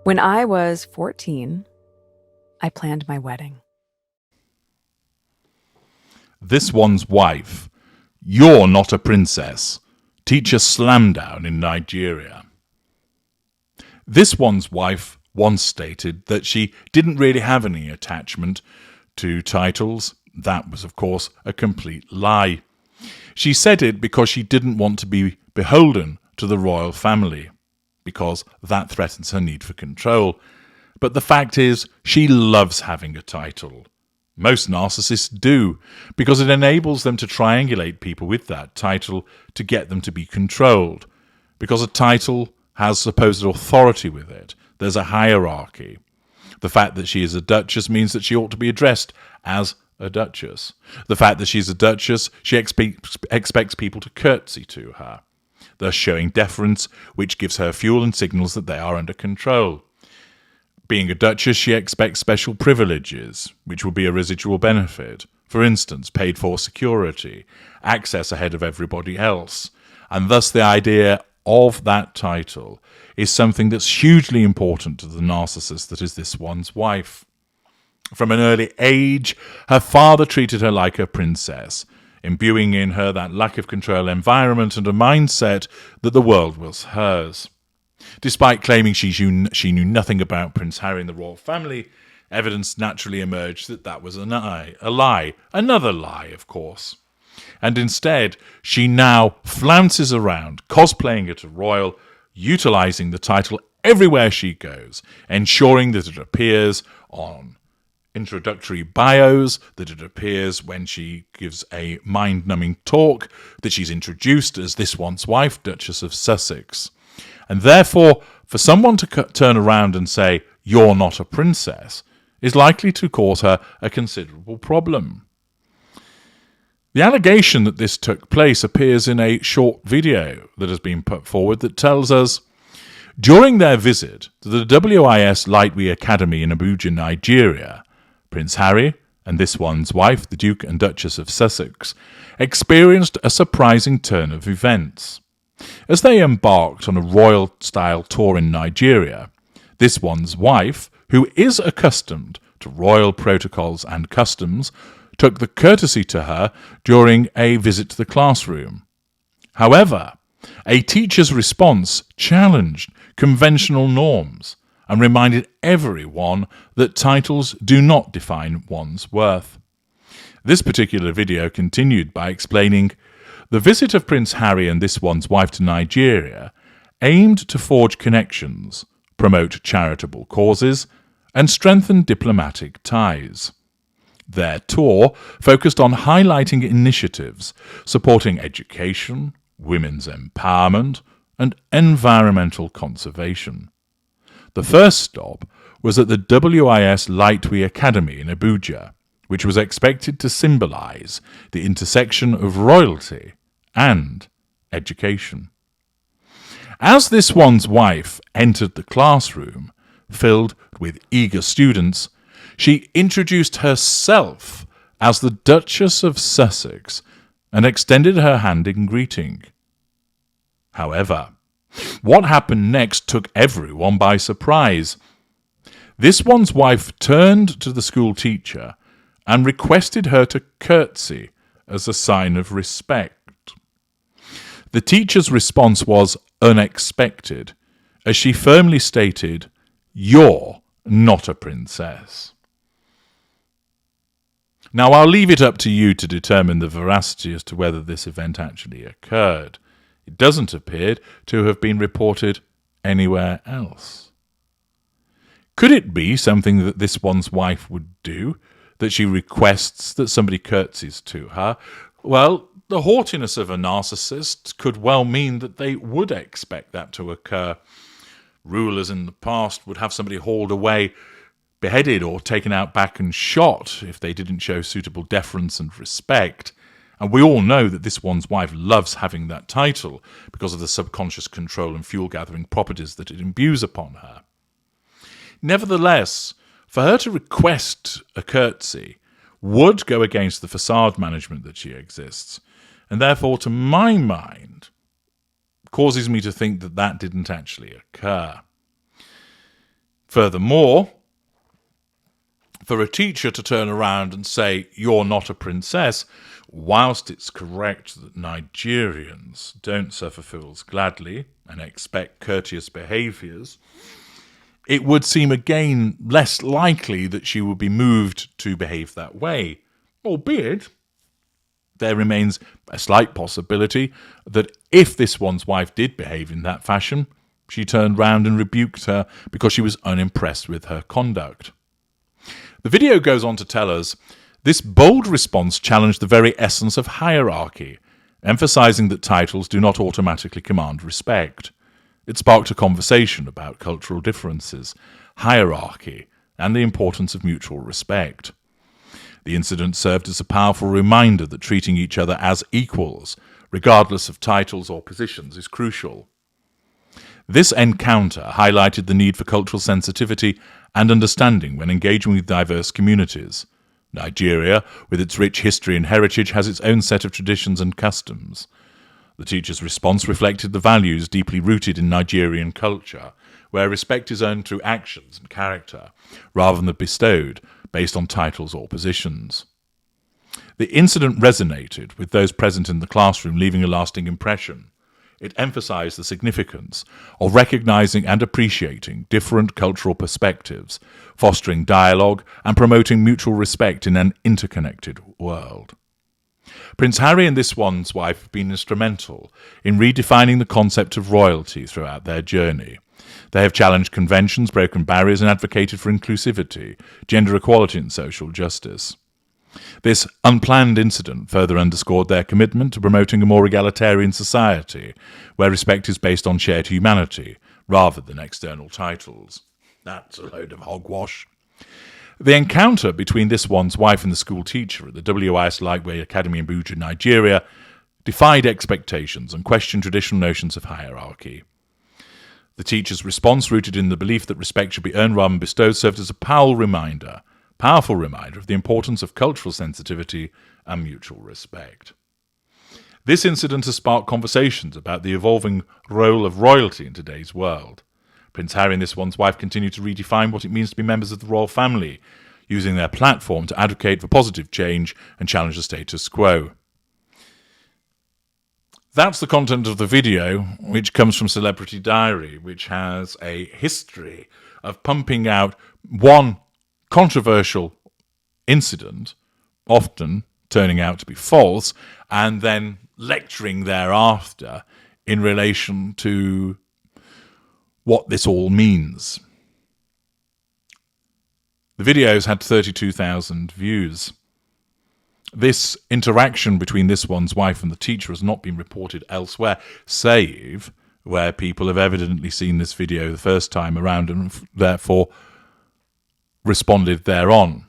When I was 14, I planned my wedding. This one's wife. You're not a princess. Teacher Slamdown in Nigeria. This one's wife once stated that she didn't really have any attachment to titles. That was, of course, a complete lie. She said it because she didn't want to be beholden to the royal family, because that threatens her need for control. But the fact is, she loves having a title. Most narcissists do, because it enables them to triangulate people with that title to get them to be controlled. Because a title has supposed authority with it. There's a hierarchy. The fact that she is a duchess means that she ought to be addressed as a duchess. The fact that she's a duchess, she expects people to curtsy to her, thus showing deference, which gives her fuel and signals that they are under control. Being a duchess, she expects special privileges, which will be a residual benefit. For instance, paid for security, access ahead of everybody else. And thus the idea of that title is something that's hugely important to the narcissist that is this one's wife. From an early age, her father treated her like a princess, imbuing in her that lack of control environment and a mindset that the world was hers. Despite claiming she knew nothing about Prince Harry and the royal family, evidence naturally emerged that that was a lie, another lie, of course. And instead, she now flounces around, cosplaying as a royal, utilizing the title everywhere she goes, ensuring that it appears on introductory bios, that it appears when she gives a mind-numbing talk, that she's introduced as this one's wife, Duchess of Sussex. And therefore, for someone to turn around and say, "You're not a princess," is likely to cause her a considerable problem. The allegation that this took place appears in a short video that has been put forward that tells us, during their visit to the WIS Lightweight Academy in Abuja, Nigeria, Prince Harry and this one's wife, the Duke and Duchess of Sussex, experienced a surprising turn of events. As they embarked on a royal-style tour in Nigeria, this one's wife, who is accustomed to royal protocols and customs, took the courtesy to her during a visit to the classroom. However, a teacher's response challenged conventional norms and reminded everyone that titles do not define one's worth. This particular video continued by explaining, the visit of Prince Harry and this one's wife to Nigeria aimed to forge connections, promote charitable causes, and strengthen diplomatic ties. Their tour focused on highlighting initiatives supporting education, women's empowerment, and environmental conservation. The first stop was at the WIS Lightweight Academy in Abuja, which was expected to symbolize the intersection of royalty and education. As this one's wife entered the classroom, filled with eager students, she introduced herself as the Duchess of Sussex and extended her hand in greeting. However, what happened next took everyone by surprise. This one's wife turned to the school teacher and requested her to curtsy as a sign of respect. The teacher's response was unexpected, as she firmly stated, "You're not a princess." Now, I'll leave it up to you to determine the veracity as to whether this event actually occurred. It doesn't appear to have been reported anywhere else. Could it be something that this one's wife would do, that she requests that somebody curtsies to her? Well, the haughtiness of a narcissist could well mean that they would expect that to occur. Rulers in the past would have somebody hauled away, beheaded or taken out back and shot if they didn't show suitable deference and respect. And we all know that this one's wife loves having that title because of the subconscious control and fuel-gathering properties that it imbues upon her. Nevertheless, for her to request a curtsy would go against the facade management that she exists, and therefore, to my mind, causes me to think that that didn't actually occur. Furthermore, for a teacher to turn around and say, "You're not a princess," whilst it's correct that Nigerians don't suffer fools gladly and expect courteous behaviours, it would seem again less likely that she would be moved to behave that way, albeit there remains a slight possibility that if this one's wife did behave in that fashion, she turned round and rebuked her because she was unimpressed with her conduct. The video goes on to tell us this bold response challenged the very essence of hierarchy, emphasizing that titles do not automatically command respect. It sparked a conversation about cultural differences, hierarchy, and the importance of mutual respect. The incident served as a powerful reminder that treating each other as equals, regardless of titles or positions, is crucial. This encounter highlighted the need for cultural sensitivity and understanding when engaging with diverse communities. Nigeria, with its rich history and heritage, has its own set of traditions and customs. The teacher's response reflected the values deeply rooted in Nigerian culture, where respect is earned through actions and character, rather than bestowed based on titles or positions. The incident resonated with those present in the classroom, leaving a lasting impression. It emphasized the significance of recognizing and appreciating different cultural perspectives, fostering dialogue and promoting mutual respect in an interconnected world. Prince Harry and this one's wife have been instrumental in redefining the concept of royalty throughout their journey. They have challenged conventions, broken barriers, and advocated for inclusivity, gender equality, and social justice. This unplanned incident further underscored their commitment to promoting a more egalitarian society, where respect is based on shared humanity, rather than external titles. That's a load of hogwash. The encounter between this one's wife and the school teacher at the WIS Lightweight Academy in Abuja, Nigeria, defied expectations and questioned traditional notions of hierarchy. The teacher's response, rooted in the belief that respect should be earned rather than bestowed, served as a powerful reminder of the importance of cultural sensitivity and mutual respect. This incident has sparked conversations about the evolving role of royalty in today's world. Prince Harry and this one's wife continue to redefine what it means to be members of the royal family, using their platform to advocate for positive change and challenge the status quo. That's the content of the video, which comes from Celebrity Diary, which has a history of pumping out one controversial incident, often turning out to be false, and then lecturing thereafter in relation to what this all means. The videos had 32,000 views. This interaction between this one's wife and the teacher has not been reported elsewhere, save where people have evidently seen this video the first time around and therefore responded thereon.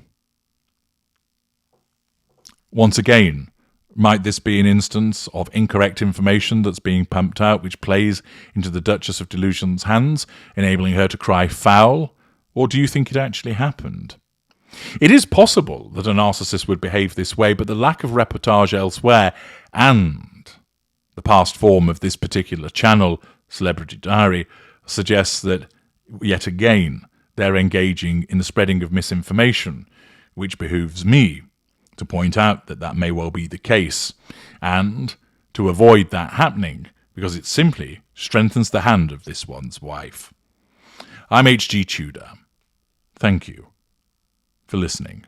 Once again, might this be an instance of incorrect information that's being pumped out, which plays into the Duchess of Delusion's hands, enabling her to cry foul? Or do you think it actually happened? It is possible that a narcissist would behave this way, but the lack of reportage elsewhere and the past form of this particular channel, Celebrity Diary, suggests that, yet again, they're engaging in the spreading of misinformation, which behooves me to point out that that may well be the case, and to avoid that happening, because it simply strengthens the hand of this one's wife. I'm H.G. Tudor. Thank you for listening.